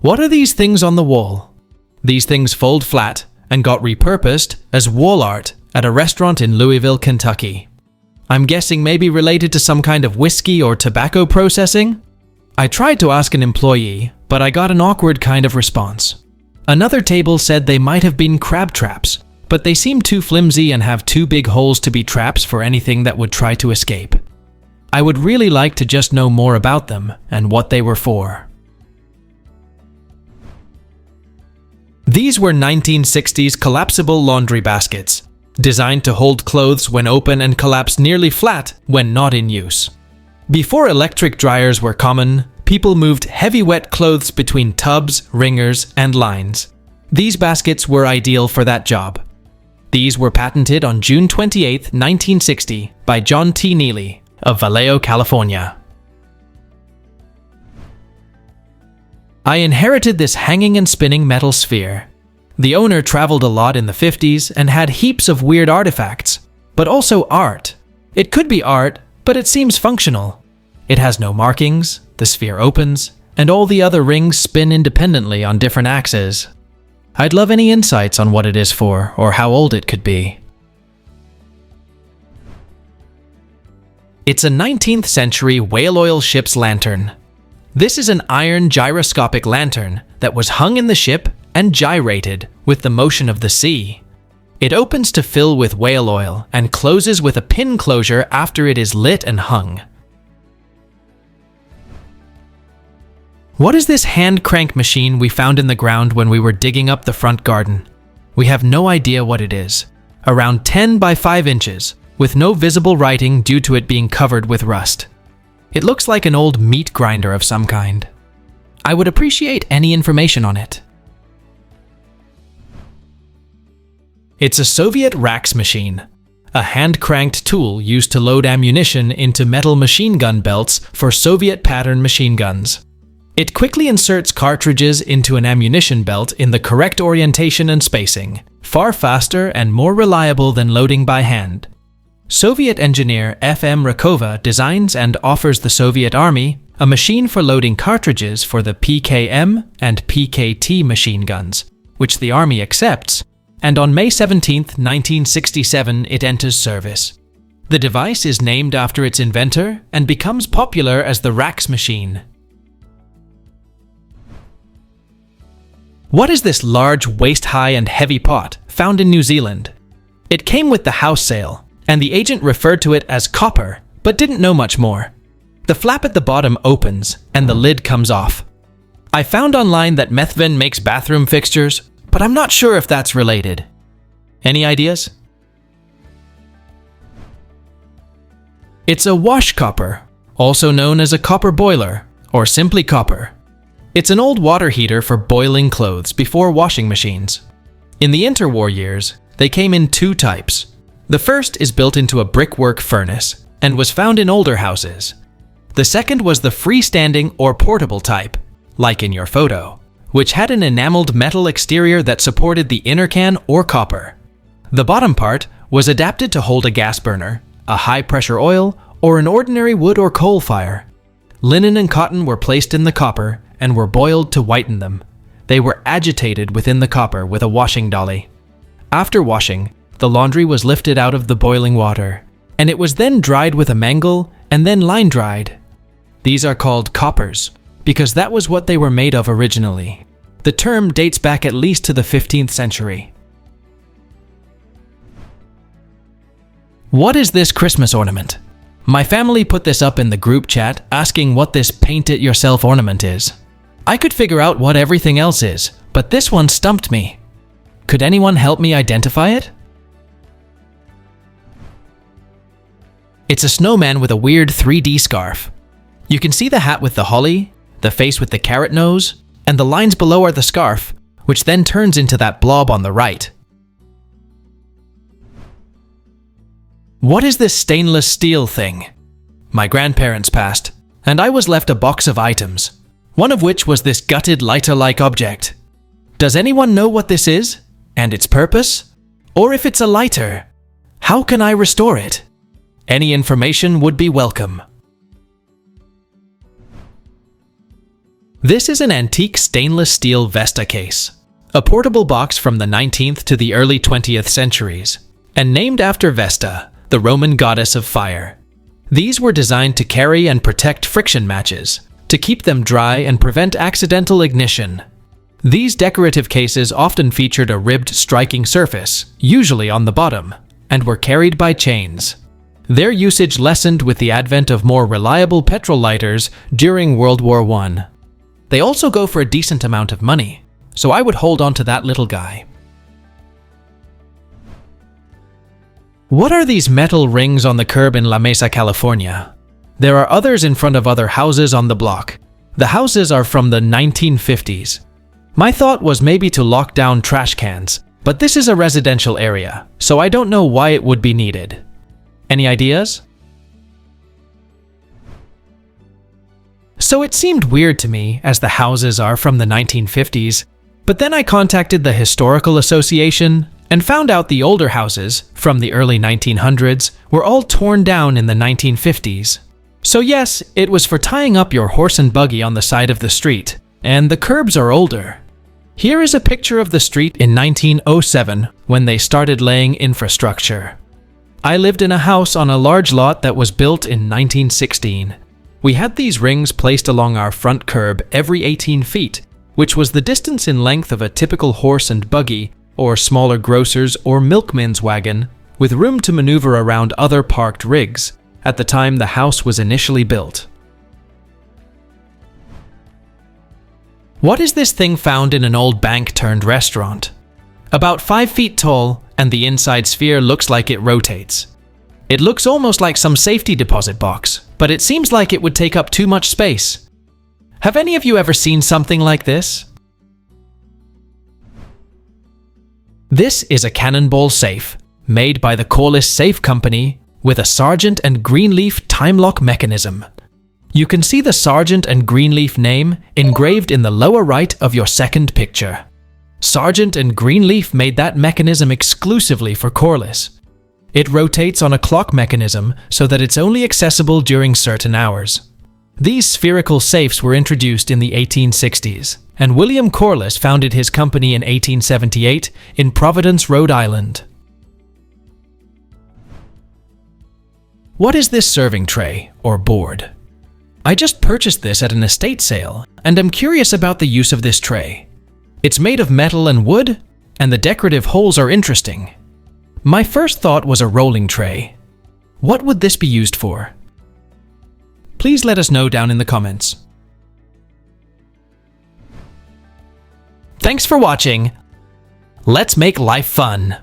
What are these things on the wall? These things fold flat and got repurposed as wall art at a restaurant in Louisville, Kentucky. I'm guessing maybe related to some kind of whiskey or tobacco processing? I tried to ask an employee, but I got an awkward kind of response. Another table said they might have been crab traps, but they seem too flimsy and have too big holes to be traps for anything that would try to escape. I would really like to just know more about them and what they were for. These were 1960s collapsible laundry baskets, designed to hold clothes when open and collapse nearly flat when not in use. Before electric dryers were common, people moved heavy wet clothes between tubs, wringers, and lines. These baskets were ideal for that job. These were patented on June 28, 1960 by John T. Neely of Vallejo, California. I inherited this hanging and spinning metal sphere. The owner traveled a lot in the 50s and had heaps of weird artifacts, but also art. It could be art, but it seems functional. It has no markings, the sphere opens, and all the other rings spin independently on different axes. I'd love any insights on what it is for or how old it could be. It's a 19th century whale oil ship's lantern. This is an iron gyroscopic lantern that was hung in the ship and gyrated with the motion of the sea. It opens to fill with whale oil and closes with a pin closure after it is lit and hung. What is this hand crank machine we found in the ground when we were digging up the front garden? We have no idea what it is. Around 10 by 5 inches, with no visible writing due to it being covered with rust. It looks like an old meat grinder of some kind. I would appreciate any information on it. It's a Soviet Rax machine, a hand-cranked tool used to load ammunition into metal machine gun belts for Soviet-pattern machine guns. It quickly inserts cartridges into an ammunition belt in the correct orientation and spacing, far faster and more reliable than loading by hand. Soviet engineer F.M. Rakova designs and offers the Soviet Army a machine for loading cartridges for the PKM and PKT machine guns, which the Army accepts, and on May 17, 1967, it enters service. The device is named after its inventor and becomes popular as the Rax machine. What is this large, waist-high and heavy pot found in New Zealand? It came with the house sale, and the agent referred to it as copper, but didn't know much more. The flap at the bottom opens, and the lid comes off. I found online that Methven makes bathroom fixtures, but I'm not sure if that's related. Any ideas? It's a wash copper, also known as a copper boiler, or simply copper. It's an old water heater for boiling clothes before washing machines. In the interwar years, they came in 2 types. The first is built into a brickwork furnace and was found in older houses. The second was the freestanding or portable type, like in your photo, which had an enameled metal exterior that supported the inner can or copper. The bottom part was adapted to hold a gas burner, a high-pressure oil, or an ordinary wood or coal fire. Linen and cotton were placed in the copper and were boiled to whiten them. They were agitated within the copper with a washing dolly. After washing, the laundry was lifted out of the boiling water, and it was then dried with a mangle and then line dried. These are called coppers, because that was what they were made of originally. The term dates back at least to the 15th century. What is this Christmas ornament? My family put this up in the group chat asking what this paint-it-yourself ornament is. I could figure out what everything else is, but this one stumped me. Could anyone help me identify it? It's a snowman with a weird 3D scarf. You can see the hat with the holly, the face with the carrot nose, and the lines below are the scarf, which then turns into that blob on the right. What is this stainless steel thing? My grandparents passed, and I was left a box of items, one of which was this gutted lighter-like object. Does anyone know what this is, and its purpose? Or if it's a lighter, how can I restore it? Any information would be welcome. This is an antique stainless steel Vesta case, a portable box from the 19th to the early 20th centuries, and named after Vesta, the Roman goddess of fire. These were designed to carry and protect friction matches, to keep them dry and prevent accidental ignition. These decorative cases often featured a ribbed striking surface, usually on the bottom, and were carried by chains. Their usage lessened with the advent of more reliable petrol lighters during World War I. They also go for a decent amount of money, so I would hold on to that little guy. What are these metal rings on the curb in La Mesa, California? There are others in front of other houses on the block. The houses are from the 1950s. My thought was maybe to lock down trash cans, but this is a residential area, so I don't know why it would be needed. Any ideas? So it seemed weird to me, as the houses are from the 1950s, but then I contacted the Historical Association and found out the older houses, from the early 1900s, were all torn down in the 1950s. So yes, it was for tying up your horse and buggy on the side of the street, and the curbs are older. Here is a picture of the street in 1907 when they started laying infrastructure. I lived in a house on a large lot that was built in 1916. We had these rings placed along our front curb every 18 feet, which was the distance in length of a typical horse and buggy, or smaller grocer's or milkman's wagon, with room to maneuver around other parked rigs, at the time the house was initially built. What is this thing found in an old bank turned restaurant? About 5 feet tall, and the inside sphere looks like it rotates. It looks almost like some safety deposit box, but it seems like it would take up too much space. Have any of you ever seen something like this? This is a cannonball safe, made by the Corliss Safe Company, with a Sargent and Greenleaf time lock mechanism. You can see the Sargent and Greenleaf name engraved in the lower right of your second picture. Sargent and Greenleaf made that mechanism exclusively for Corliss. It rotates on a clock mechanism so that it's only accessible during certain hours. These spherical safes were introduced in the 1860s, and William Corliss founded his company in 1878 in Providence, Rhode Island. What is this serving tray, or board? I just purchased this at an estate sale, and I'm curious about the use of this tray. It's made of metal and wood, and the decorative holes are interesting. My first thought was a rolling tray. What would this be used for? Please let us know down in the comments. Thanks for watching. Let's make life fun.